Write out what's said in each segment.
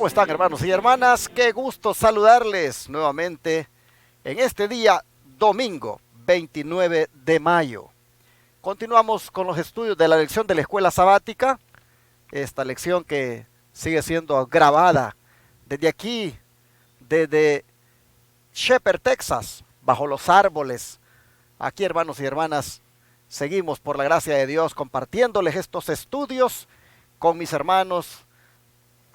¿Cómo están, hermanos y hermanas? Qué gusto saludarles nuevamente en este día domingo 29 de mayo. Continuamos con los estudios de la lección de la escuela sabática, esta lección que sigue siendo grabada desde aquí, desde Shepherd, Texas, bajo los árboles. Aquí, hermanos y hermanas, seguimos por la gracia de Dios compartiéndoles estos estudios con mis hermanos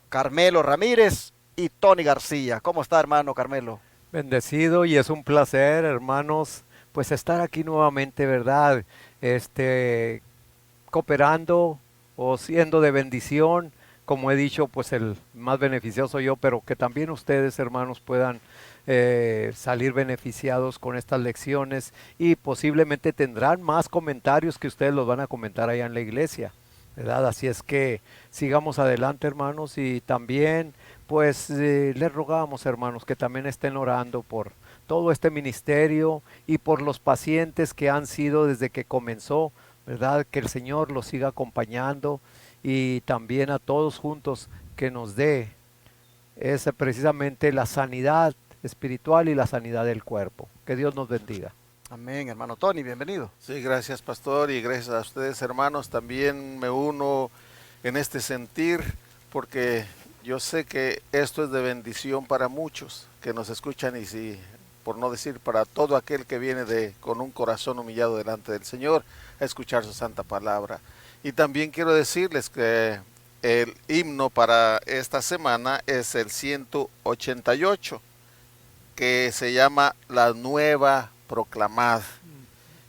Carmelo Ramírez y Tony García. ¿Cómo está, hermano Carmelo? Bendecido, y es un placer, hermanos, pues estar aquí nuevamente, ¿verdad? Cooperando o siendo de bendición, como he dicho, pues el más beneficioso yo, pero que también ustedes, hermanos, puedan salir beneficiados con estas lecciones, y posiblemente tendrán más comentarios que ustedes los van a comentar allá en la iglesia, ¿verdad? Así es que sigamos adelante, hermanos, y también pues les rogamos, hermanos, que también estén orando por todo este ministerio y por los pacientes que han sido desde que comenzó, ¿verdad? Que el Señor los siga acompañando, y también a todos juntos que nos dé esa precisamente la sanidad espiritual y la sanidad del cuerpo. Que Dios nos bendiga. Amén, hermano Tony, bienvenido. Sí, gracias pastor, y gracias a ustedes hermanos. También me uno en este sentir, porque yo sé que esto es de bendición para muchos que nos escuchan, y si, por no decir para todo aquel que viene con un corazón humillado delante del Señor a escuchar su santa palabra. Y también quiero decirles que el himno para esta semana es el 188, que se llama La Nueva Proclamad.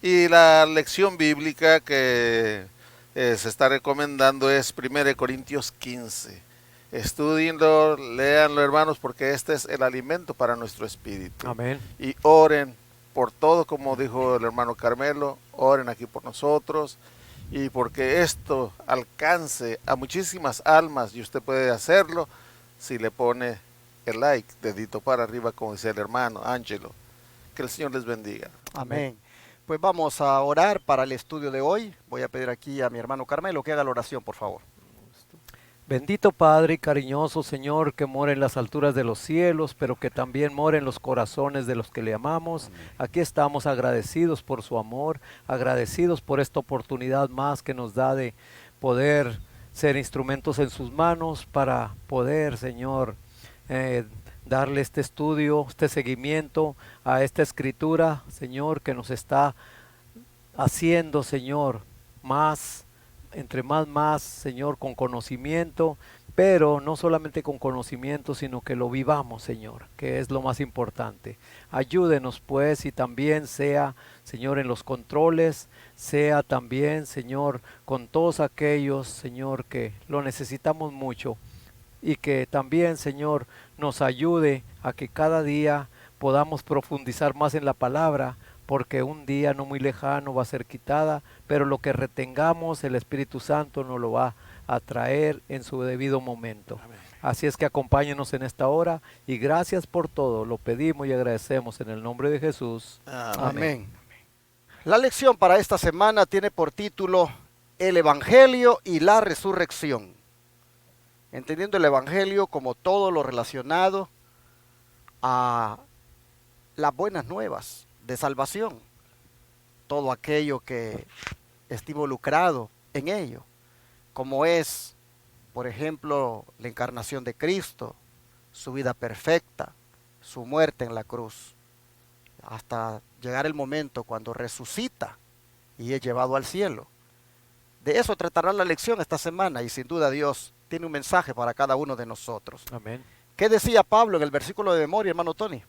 Y la lección bíblica que se está recomendando es 1 Corintios 15. Estudienlo, léanlo, hermanos, porque este es el alimento para nuestro espíritu. Amén. Y oren por todo, como dijo el hermano Carmelo, oren aquí por nosotros, y porque esto alcance a muchísimas almas, y usted puede hacerlo si le pone el like, dedito para arriba, como dice el hermano Ángelo. Que el Señor les bendiga. Amén. Pues vamos a orar para el estudio de hoy. Voy a pedir aquí a mi hermano Carmelo que haga la oración, por favor. Bendito Padre y cariñoso Señor, que mora en las alturas de los cielos, pero que también mora en los corazones de los que le amamos. Aquí estamos agradecidos por su amor, agradecidos por esta oportunidad más que nos da de poder ser instrumentos en sus manos para poder, Señor, darle este estudio, este seguimiento a esta escritura, Señor, que nos está haciendo, Señor, entre más, Señor, con conocimiento, pero no solamente con conocimiento, sino que lo vivamos, Señor, que es lo más importante. Ayúdenos, pues, y también sea, Señor, en los controles, sea también, Señor, con todos aquellos, Señor, que lo necesitamos mucho, y que también, Señor, nos ayude a que cada día podamos profundizar más en la palabra, porque un día no muy lejano va a ser quitada, pero lo que retengamos, el Espíritu Santo nos lo va a traer en su debido momento. Amén. Así es que acompáñenos en esta hora, y gracias por todo, lo pedimos y agradecemos en el nombre de Jesús. Amén. Amén. La lección para esta semana tiene por título El Evangelio y la Resurrección. Entendiendo el Evangelio como todo lo relacionado a las buenas nuevas de salvación, todo aquello que esté involucrado en ello, como es, por ejemplo, la encarnación de Cristo, su vida perfecta, su muerte en la cruz, hasta llegar el momento cuando resucita y es llevado al cielo. De eso tratará la lección esta semana, y sin duda Dios tiene un mensaje para cada uno de nosotros. Amén. ¿Qué decía Pablo en el versículo de memoria, hermano Tony?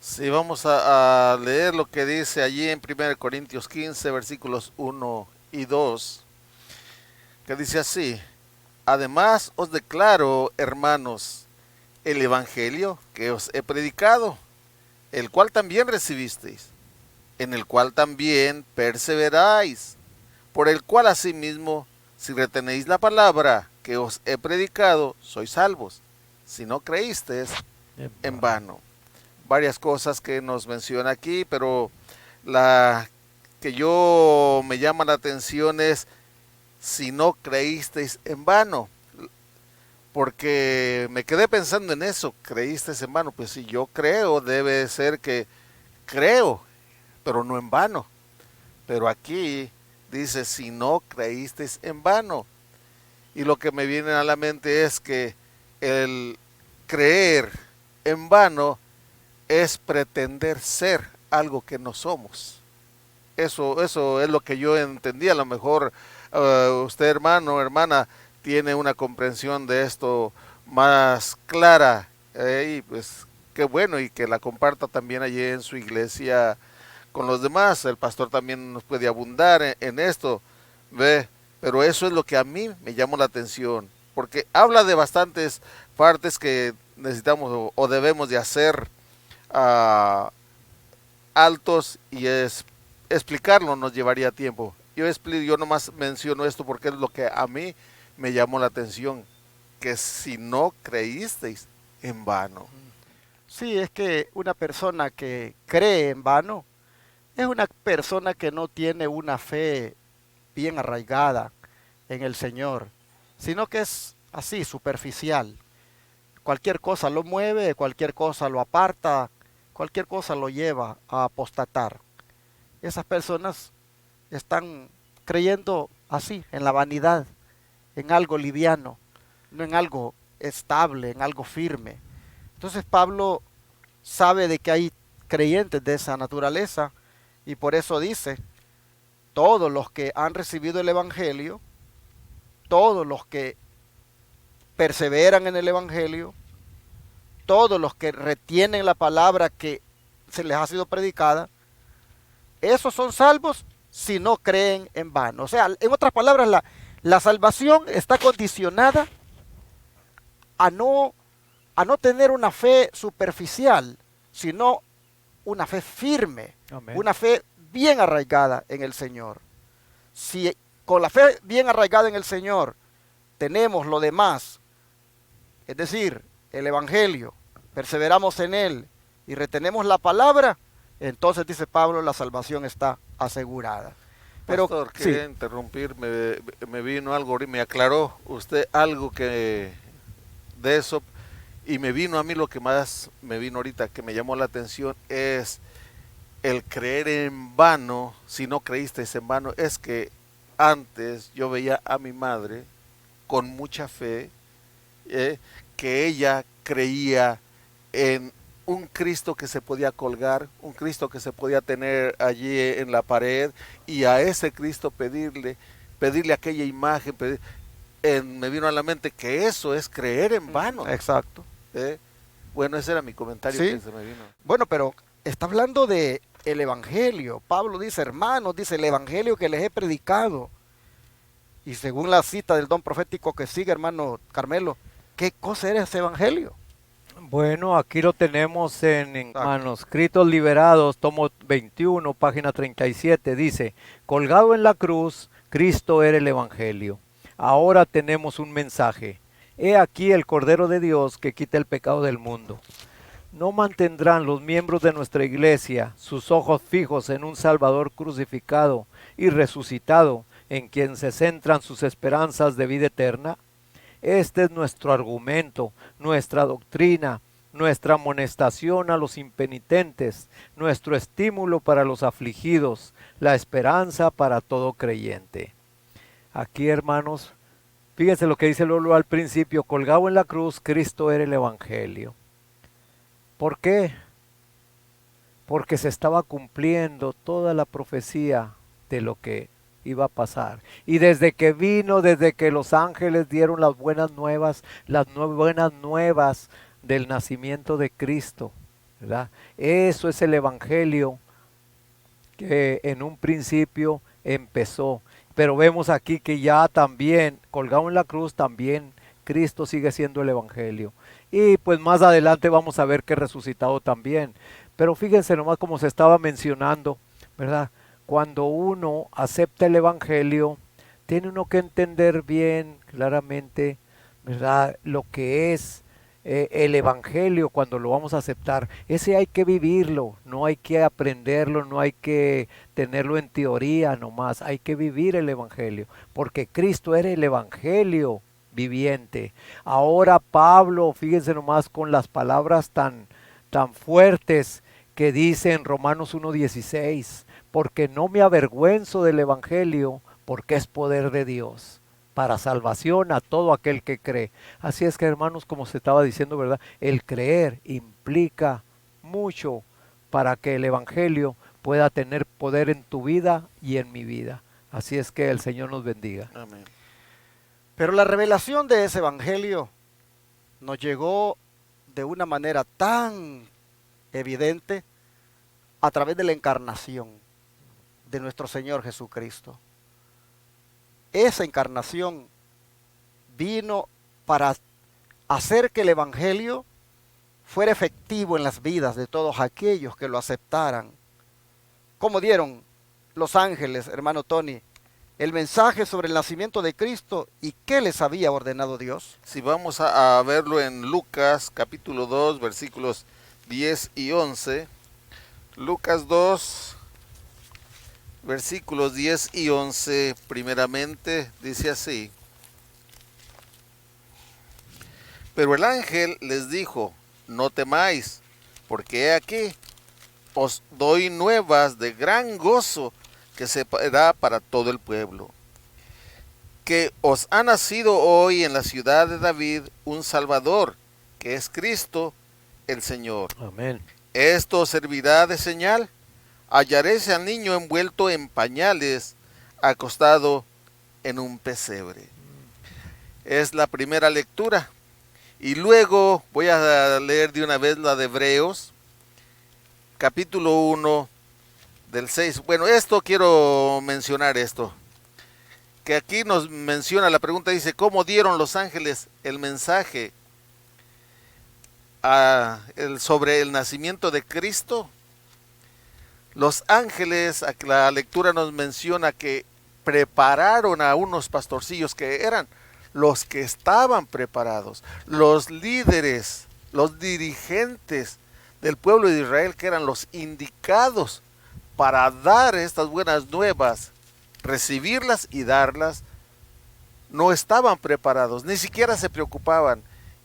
Sí, vamos a leer lo que dice allí en 1 Corintios 15, versículos 1 y 2, que dice así: Además os declaro, hermanos, el evangelio que os he predicado, el cual también recibisteis, en el cual también perseveráis, por el cual asimismo, si retenéis la palabra que os he predicado, sois salvos, si no creísteis en vano. Varias cosas que nos menciona aquí, pero la que yo me llama la atención es: si no creísteis en vano. porque me quedé pensando en eso. ¿Creíste en vano? Pues si yo creo, debe ser que creo, pero no en vano. Pero aquí dice, si no creíste en vano. Y lo que me viene a la mente es que el creer en vano es pretender ser algo que no somos. Eso es lo que yo entendí. A lo mejor usted, hermano, hermana, tiene una comprensión de esto más clara, y pues qué bueno, y que la comparta también allí en su iglesia con los demás. El pastor también nos puede abundar en esto, ¿ve? Pero eso es lo que a mí me llamó la atención, porque habla de bastantes partes que necesitamos o debemos de hacer altos, y explicarlo nos llevaría tiempo. Yo nomás menciono esto porque es lo que a mí me llamó la atención, que si no creísteis en vano. Sí, es que una persona que cree en vano es una persona que no tiene una fe bien arraigada en el Señor, sino que es así, superficial. Cualquier cosa lo mueve, cualquier cosa lo aparta, cualquier cosa lo lleva a apostatar. Esas personas están creyendo así, en la vanidad, en algo liviano, no en algo estable, en algo firme. Entonces Pablo sabe de que hay creyentes de esa naturaleza y por eso dice, todos los que han recibido el Evangelio, todos los que perseveran en el Evangelio, todos los que retienen la palabra que se les ha sido predicada, esos son salvos si no creen en vano. O sea, en otras palabras, la salvación está condicionada a no tener una fe superficial, sino una fe firme, Amén. una fe bien arraigada en el Señor. Si con la fe bien arraigada en el Señor tenemos lo demás, es decir, el Evangelio, perseveramos en él y retenemos la palabra, entonces dice Pablo, la salvación está asegurada. Pero Pastor, sí, quería interrumpir, me vino algo, me aclaró usted algo que de eso, y me vino a mí lo que más me vino ahorita, que me llamó la atención, es el creer en vano. Si no creíste en vano, es que antes yo veía a mi madre con mucha fe, que ella creía en un Cristo que se podía colgar, un Cristo que se podía tener allí en la pared, y a ese Cristo pedirle aquella imagen. Me vino a la mente que eso es creer en vano. exacto. ¿eh? Bueno, ese era mi comentario, Sí. que se me vino. Bueno, pero está hablando de el Evangelio. Pablo dice, hermanos, dice el Evangelio que les he predicado. Y según la cita del don profético que sigue, hermano Carmelo, ¿qué cosa era ese Evangelio? Bueno, aquí lo tenemos en Exacto. Manuscritos Liberados, tomo 21, página 37, dice, colgado en la cruz, Cristo era el Evangelio. Ahora tenemos un mensaje. He aquí el Cordero de Dios que quita el pecado del mundo. ¿No mantendrán los miembros de nuestra iglesia sus ojos fijos en un Salvador crucificado y resucitado, en quien se centran sus esperanzas de vida eterna? Este es nuestro argumento, nuestra doctrina, nuestra amonestación a los impenitentes, nuestro estímulo para los afligidos, la esperanza para todo creyente. Aquí, hermanos, fíjense lo que dice Lolo al principio, colgado en la cruz, Cristo era el Evangelio. ¿Por qué? Porque se estaba cumpliendo toda la profecía de lo que iba a pasar. Y desde que vino, desde que los ángeles dieron las buenas nuevas del nacimiento de Cristo, ¿verdad? Eso es el Evangelio que en un principio empezó. Pero vemos aquí que ya también, colgado en la cruz, también Cristo sigue siendo el Evangelio. Y pues más adelante vamos a ver que resucitado también. Pero fíjense nomás como se estaba mencionando, ¿verdad? Cuando uno acepta el Evangelio, tiene uno que entender bien, claramente, ¿verdad? Lo que es el Evangelio cuando lo vamos a aceptar. Ese hay que vivirlo, no hay que aprenderlo, no hay que tenerlo en teoría nomás, hay que vivir el Evangelio, porque Cristo era el Evangelio, viviente. Ahora Pablo, fíjense nomás con las palabras tan fuertes que dice en Romanos 1:16, porque no me avergüenzo del Evangelio, porque es poder de Dios para salvación a todo aquel que cree. Así es que, hermanos, como se estaba diciendo, ¿verdad? El creer implica mucho para que el Evangelio pueda tener poder en tu vida y en mi vida. Así es que el Señor nos bendiga. Amén. Pero la revelación de ese evangelio nos llegó de una manera tan evidente a través de la encarnación de nuestro Señor Jesucristo. Esa encarnación vino para hacer que el evangelio fuera efectivo en las vidas de todos aquellos que lo aceptaran. Como dieron los ángeles, hermano Tony, el mensaje sobre el nacimiento de Cristo y qué les había ordenado Dios. Si vamos a verlo en Lucas capítulo 2, versículos 10 y 11. Lucas 2, versículos 10 y 11, primeramente dice así. Pero el ángel les dijo, no temáis, porque he aquí, os doy nuevas de gran gozo que será para todo el pueblo. Que os ha nacido hoy en la ciudad de David un Salvador, que es Cristo el Señor. Amén. Esto os servirá de señal. Hallaréis al niño envuelto en pañales, acostado en un pesebre. Es la primera lectura. Y luego voy a leer de una vez la de Hebreos, capítulo 1, del 6. Bueno, quiero mencionar esto. Que aquí nos menciona, la pregunta dice, ¿cómo dieron los ángeles el mensaje sobre el nacimiento de Cristo? Los ángeles, la lectura nos menciona que prepararon a unos pastorcillos que eran los que estaban preparados, los líderes, los dirigentes del pueblo de Israel, que eran los indicados para dar estas buenas nuevas, recibirlas y darlas. No estaban preparados, ni siquiera se preocupaban,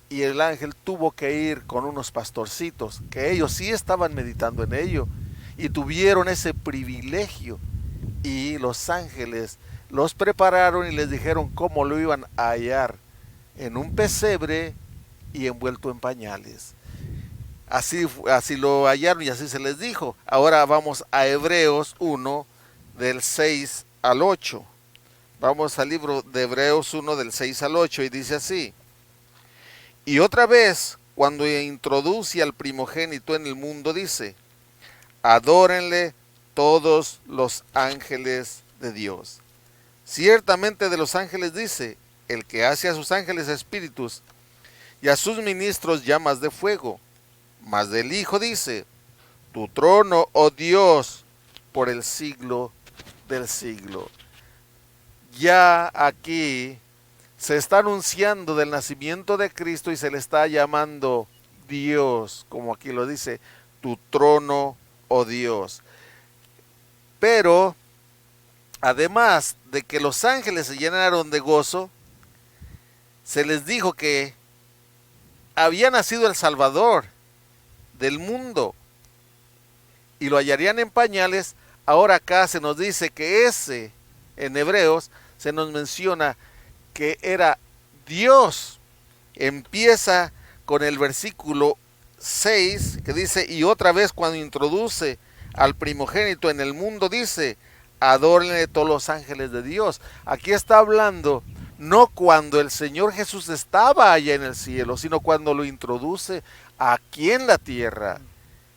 y el ángel tuvo que ir con unos pastorcitos, que ellos sí estaban meditando en ello, y tuvieron ese privilegio, y los ángeles los prepararon y les dijeron cómo lo iban a hallar, en un pesebre y envuelto en pañales. Así lo hallaron y así se les dijo. Ahora vamos a Hebreos 1, del 6 al 8. Vamos al libro de Hebreos 1, del 6 al 8, y dice así. Y otra vez, cuando introduce al primogénito en el mundo, dice, adórenle todos los ángeles de Dios. Ciertamente de los ángeles dice, el que hace a sus ángeles espíritus y a sus ministros llamas de fuego. Mas del Hijo dice, tu trono, oh Dios, por el siglo del siglo. Ya aquí se está anunciando del nacimiento de Cristo y se le está llamando Dios, como aquí lo dice, tu trono, oh Dios. Pero además de que los ángeles se llenaron de gozo, se les dijo que había nacido el Salvador del mundo y lo hallarían en pañales. Ahora acá se nos dice que en Hebreos se nos menciona que era Dios. Empieza con el versículo 6 que dice, y otra vez cuando introduce al primogénito en el mundo dice, adórenle todos los ángeles de Dios. Aquí está hablando no cuando el Señor Jesús estaba allá en el cielo, sino cuando lo introduce aquí en la tierra.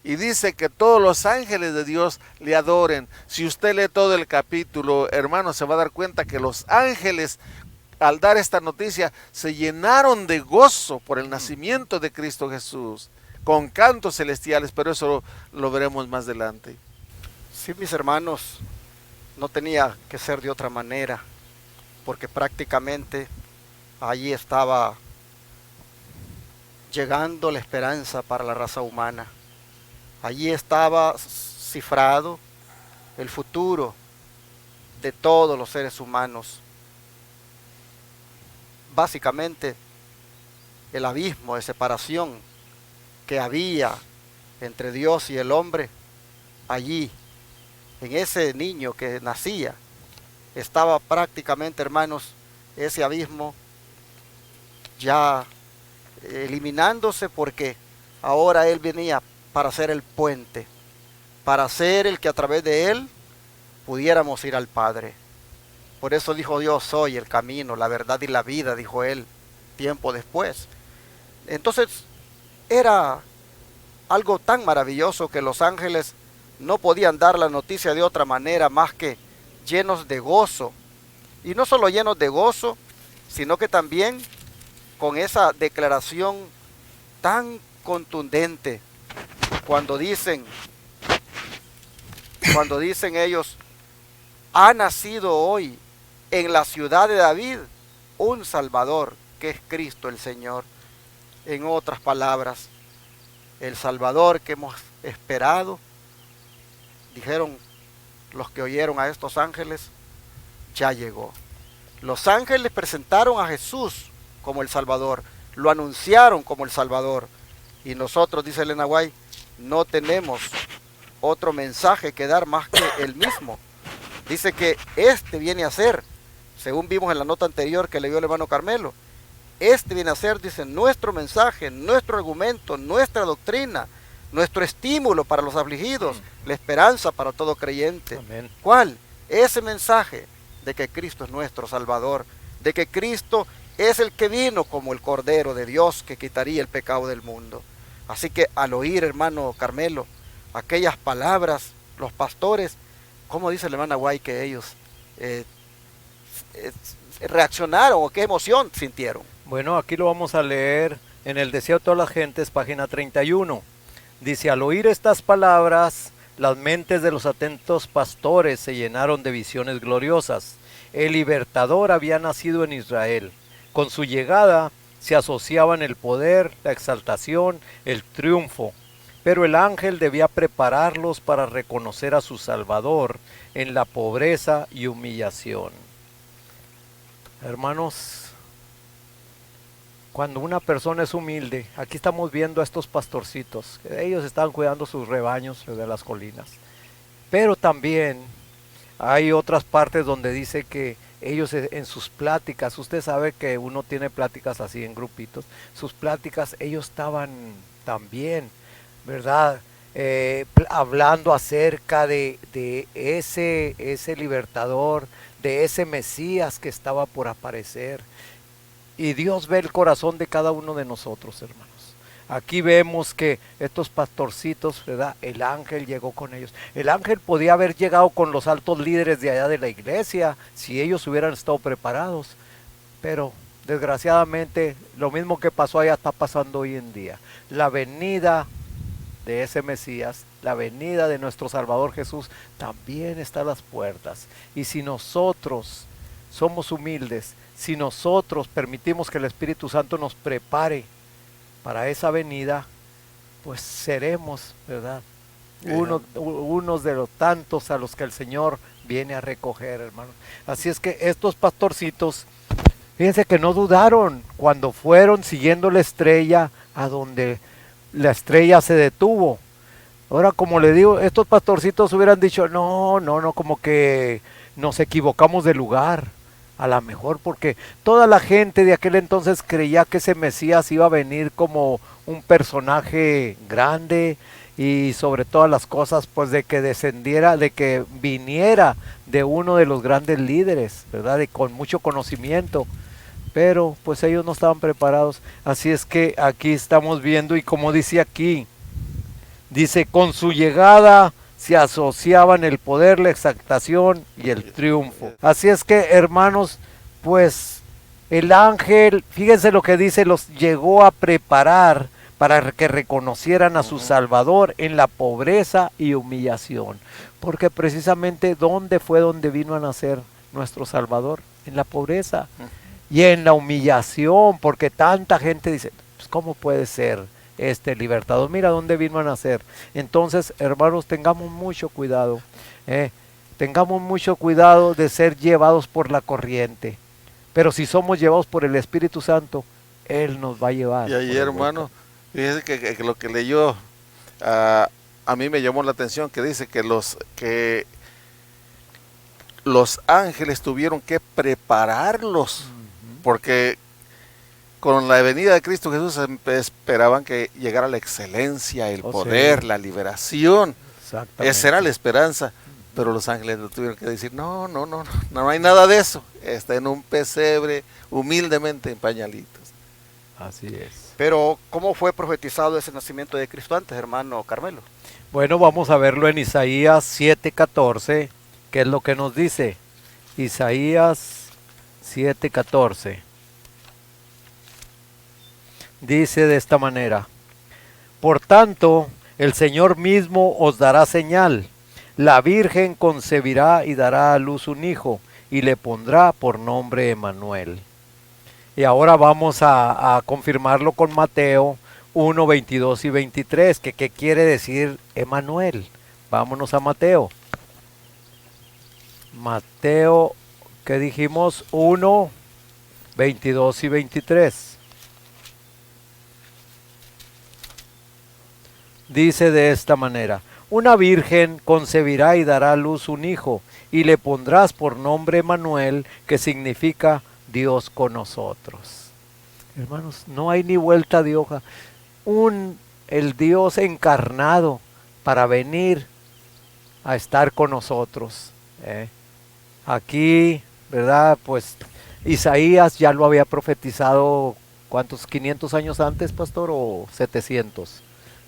Y dice que todos los ángeles de Dios le adoren. Si usted lee todo el capítulo, hermano, se va a dar cuenta que los ángeles, al dar esta noticia, se llenaron de gozo por el nacimiento de Cristo Jesús, con cantos celestiales, pero eso lo veremos más adelante. Sí, mis hermanos, no tenía que ser de otra manera, porque prácticamente allí estaba llegando la esperanza para la raza humana. Allí estaba cifrado el futuro de todos los seres humanos. básicamente el abismo de separación que había entre Dios y el hombre. Allí, en ese niño que nacía, estaba prácticamente, hermanos, ese abismo ya eliminándose, porque ahora Él venía para ser el puente, para ser el que a través de Él pudiéramos ir al Padre. Por eso dijo Dios: soy el camino, la verdad y la vida, dijo Él tiempo después. Entonces era algo tan maravilloso que los ángeles no podían dar la noticia de otra manera más que llenos de gozo. Y no solo llenos de gozo, sino que también con esa declaración tan contundente cuando dicen ellos: ha nacido hoy en la ciudad de David un Salvador, que es Cristo el Señor. En otras palabras, el Salvador que hemos esperado, dijeron los que oyeron a estos ángeles, ya llegó. Los ángeles presentaron a Jesús como el Salvador, lo anunciaron como el Salvador. Y nosotros, dice Elena White, no tenemos otro mensaje que dar más que el mismo. Dice que este viene a ser, según vimos en la nota anterior que leyó el hermano Carmelo, este viene a ser, dice, nuestro mensaje, nuestro argumento, nuestra doctrina, nuestro estímulo para los afligidos, la esperanza para todo creyente. Amén. ¿Cuál? Ese mensaje de que Cristo es nuestro Salvador, de que Cristo es el que vino como el Cordero de Dios que quitaría el pecado del mundo. Así que al oír, hermano Carmelo, aquellas palabras, los pastores, ¿cómo dice la hermana Guay que ellos reaccionaron o qué emoción sintieron? Bueno, aquí lo vamos a leer en el Deseo de todas las gentes, página 31. Dice: al oír estas palabras, las mentes de los atentos pastores se llenaron de visiones gloriosas. El libertador había nacido en Israel. Con su llegada se asociaban el poder, la exaltación, el triunfo. Pero el ángel debía prepararlos para reconocer a su Salvador en la pobreza y humillación. Hermanos, cuando una persona es humilde, aquí estamos viendo a estos pastorcitos, que ellos estaban cuidando sus rebaños de las colinas. Pero también hay otras partes donde dice que ellos en sus pláticas, usted sabe que uno tiene pláticas así en grupitos, sus pláticas, ellos estaban también, ¿verdad? Hablando acerca de ese libertador, de ese Mesías que estaba por aparecer. Y Dios ve el corazón de cada uno de nosotros, hermanos. Aquí vemos que estos pastorcitos, ¿verdad? El ángel llegó con ellos. El ángel podía haber llegado con los altos líderes de allá de la iglesia, si ellos hubieran estado preparados. Pero desgraciadamente lo mismo que pasó allá está pasando hoy en día. La venida de ese Mesías, la venida de nuestro Salvador Jesús, también está a las puertas. Y si nosotros somos humildes, si nosotros permitimos que el Espíritu Santo nos prepare para esa venida, pues seremos, ¿verdad? Unos de los tantos a los que el Señor viene a recoger, hermanos. Así es que estos pastorcitos, fíjense que no dudaron cuando fueron siguiendo la estrella a donde la estrella se detuvo. Ahora, como le digo, estos pastorcitos hubieran dicho, no, como que nos equivocamos de lugar. A lo mejor porque toda la gente de aquel entonces creía que ese Mesías iba a venir como un personaje grande y sobre todas las cosas, pues de que descendiera, de que viniera de uno de los grandes líderes, ¿verdad? Y con mucho conocimiento. Pero pues ellos no estaban preparados. Así es que aquí estamos viendo, y como dice aquí, dice: con su llegada se asociaban el poder, la exaltación y el triunfo. Así es que, hermanos, pues el ángel, fíjense lo que dice, los llegó a preparar para que reconocieran a su Salvador en la pobreza y humillación. Porque precisamente donde vino a nacer nuestro Salvador, en la pobreza y en la humillación, porque tanta gente dice, pues ¿cómo puede ser este libertador? Mira dónde vino a nacer. Entonces, hermanos, tengamos mucho cuidado, tengamos mucho cuidado de ser llevados por la corriente. Pero si somos llevados por el Espíritu Santo, Él nos va a llevar. Y ahí, hermano, fíjese que lo que leyó, a mí me llamó la atención, que dice que los ángeles tuvieron que prepararlos, porque con la venida de Cristo Jesús esperaban que llegara la excelencia, el poder, la liberación. Esa era la esperanza. Pero los ángeles le tuvieron que decir, no hay nada de eso. Está en un pesebre, humildemente en pañalitos. Así es. Pero, ¿cómo fue profetizado ese nacimiento de Cristo antes, hermano Carmelo? Bueno, vamos a verlo en Isaías 7:14, que es lo que nos dice. Isaías 7:14. Dice de esta manera: por tanto, el Señor mismo os dará señal. La Virgen concebirá y dará a luz un hijo, y le pondrá por nombre Emmanuel. Y ahora vamos a confirmarlo con Mateo 1, 22 y 23, que qué quiere decir Emmanuel. Vámonos a Mateo. Mateo, ¿qué dijimos? 1, 22 y 23. Dice de esta manera: una virgen concebirá y dará a luz un hijo, y le pondrás por nombre Emmanuel, que significa Dios con nosotros. Hermanos, no hay ni vuelta de hoja. El Dios encarnado para venir a estar con nosotros. Aquí, ¿verdad? Pues Isaías ya lo había profetizado, ¿cuántos? ¿500 años antes, pastor? ¿O 700?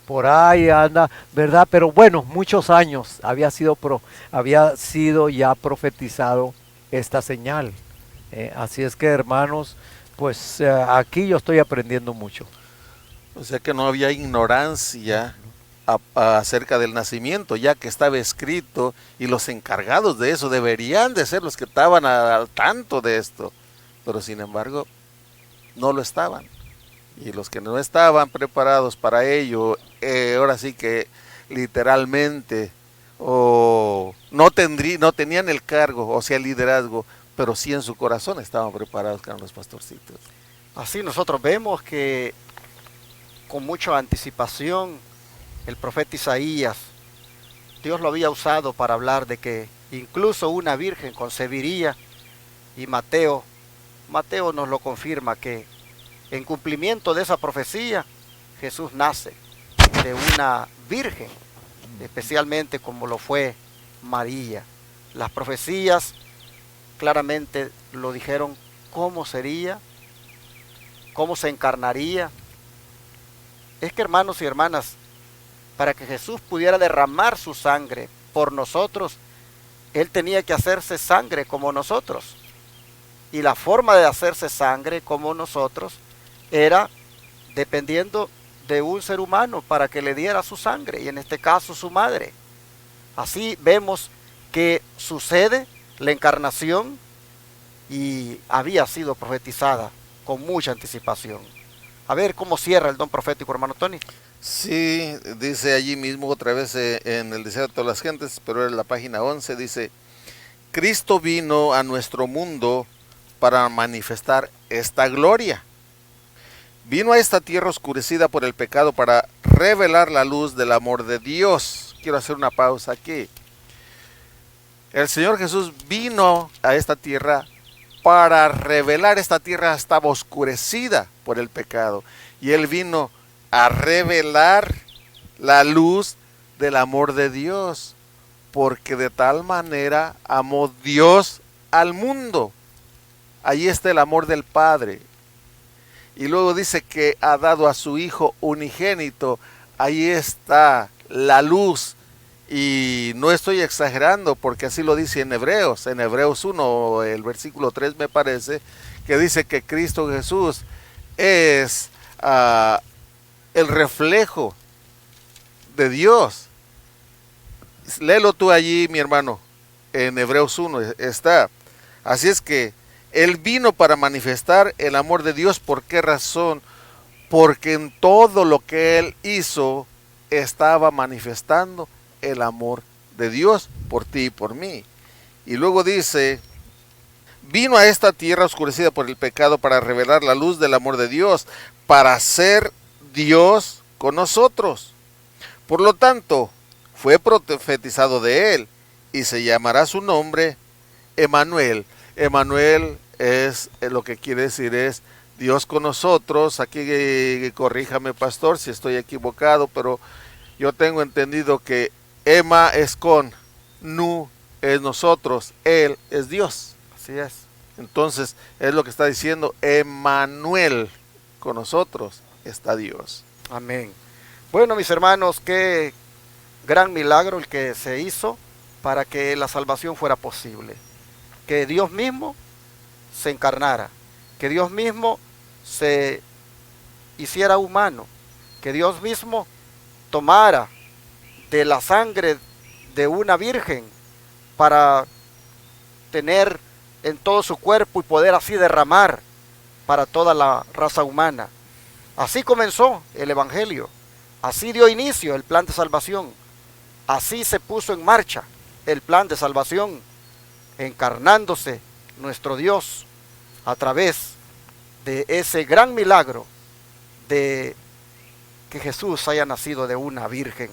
Por ahí anda, ¿verdad? Pero bueno, muchos años había sido ya profetizado esta señal. Así es que, hermanos, pues aquí yo estoy aprendiendo mucho. O sea que no había ignorancia acerca del nacimiento, ya que estaba escrito, y los encargados de eso deberían de ser los que estaban al tanto de esto, pero sin embargo no lo estaban. Y los que no estaban preparados para ello, ahora sí que literalmente, no tenían el cargo, o sea, el liderazgo, pero sí en su corazón estaban preparados, que eran los pastorcitos. Así nosotros vemos que con mucha anticipación el profeta Isaías, Dios lo había usado para hablar de que incluso una virgen concebiría, y Mateo nos lo confirma, que en cumplimiento de esa profecía, Jesús nace de una virgen, especialmente como lo fue María. Las profecías claramente lo dijeron cómo sería, cómo se encarnaría. Es que, hermanos y hermanas, para que Jesús pudiera derramar su sangre por nosotros, Él tenía que hacerse sangre como nosotros. Y la forma de hacerse sangre como nosotros era dependiendo de un ser humano para que le diera su sangre, y en este caso su madre. Así vemos que sucede la encarnación y había sido profetizada con mucha anticipación. A ver cómo cierra el don profético, hermano Tony. Sí, dice allí mismo otra vez en el deseo de todas las gentes, pero en la página 11 dice: Cristo vino a nuestro mundo para manifestar esta gloria. Vino a esta tierra oscurecida por el pecado para revelar la luz del amor de Dios. Quiero hacer una pausa aquí. El Señor Jesús vino a esta tierra para revelar. Esta tierra estaba oscurecida por el pecado, y Él vino a revelar la luz del amor de Dios, porque de tal manera amó Dios al mundo. Ahí está el amor del Padre. Y luego dice que ha dado a su Hijo unigénito. Ahí está la luz. Y no estoy exagerando, porque así lo dice en Hebreos 1, el versículo 3 me parece, que dice que Cristo Jesús es el reflejo de Dios. Léelo tú allí, mi hermano, en Hebreos 1 está. Así es que Él vino para manifestar el amor de Dios. ¿Por qué razón? Porque en todo lo que Él hizo estaba manifestando el amor de Dios por ti y por mí. Y luego dice, vino a esta tierra oscurecida por el pecado para revelar la luz del amor de Dios, para ser Dios con nosotros. Por lo tanto, fue profetizado de él, y se llamará su nombre Emmanuel. Emmanuel es lo que quiere decir es Dios con nosotros. Aquí corríjame, pastor, si estoy equivocado, pero yo tengo entendido que Emma es con, Nu es nosotros, Él es Dios. Así es. Entonces es lo que está diciendo Emmanuel, con nosotros está Dios. Amén. Bueno, mis hermanos, qué gran milagro el que se hizo para que la salvación fuera posible. Que Dios mismo se encarnara, que Dios mismo se hiciera humano, que Dios mismo tomara de la sangre de una virgen para tener en todo su cuerpo y poder así derramar para toda la raza humana. Así comenzó el Evangelio, así dio inicio el plan de salvación, así se puso en marcha el plan de salvación, encarnándose nuestro Dios a través de ese gran milagro de que Jesús haya nacido de una virgen.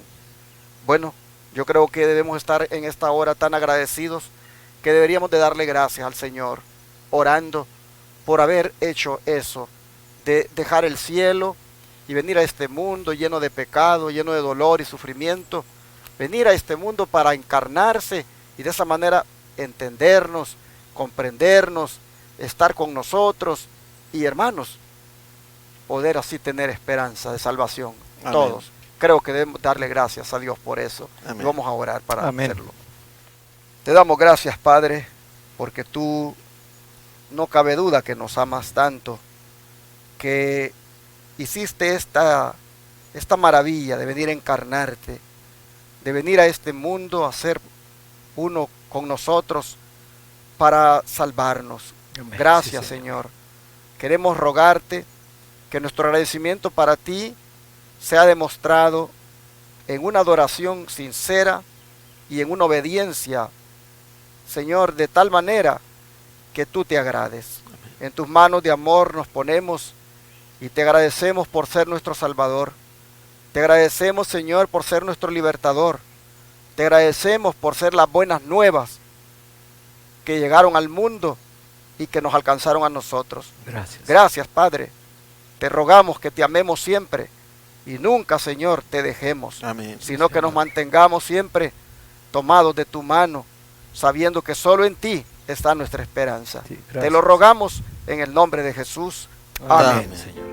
Bueno, yo creo que debemos estar en esta hora tan agradecidos que deberíamos de darle gracias al Señor, orando por haber hecho eso, de dejar el cielo y venir a este mundo lleno de pecado, lleno de dolor y sufrimiento, venir a este mundo para encarnarse y de esa manera entendernos, comprendernos, estar con nosotros y, hermanos, poder así tener esperanza de salvación. Amén. Todos. Creo que debemos darle gracias a Dios por eso. Amén. Y vamos a orar para Amén. hacerlo. Te damos gracias, Padre, porque tú no cabe duda que nos amas tanto, que hiciste esta maravilla de venir a encarnarte, de venir a este mundo a ser uno con nosotros para salvarnos. Amén. Gracias, Sí, Señor. Queremos rogarte que nuestro agradecimiento para ti sea demostrado en una adoración sincera y en una obediencia, Señor, de tal manera que tú te agrades. En tus manos de amor nos ponemos y te agradecemos por ser nuestro Salvador. Te agradecemos, Señor, por ser nuestro libertador. Te agradecemos por ser las buenas nuevas que llegaron al mundo y que nos alcanzaron a nosotros. Gracias. Gracias, Padre. Te rogamos que te amemos siempre y nunca, Señor, te dejemos, Amén. sino que nos mantengamos siempre tomados de tu mano, sabiendo que solo en ti está nuestra esperanza. Sí, Te gracias. lo rogamos en el nombre de Jesús. Amén. Amén. Señor.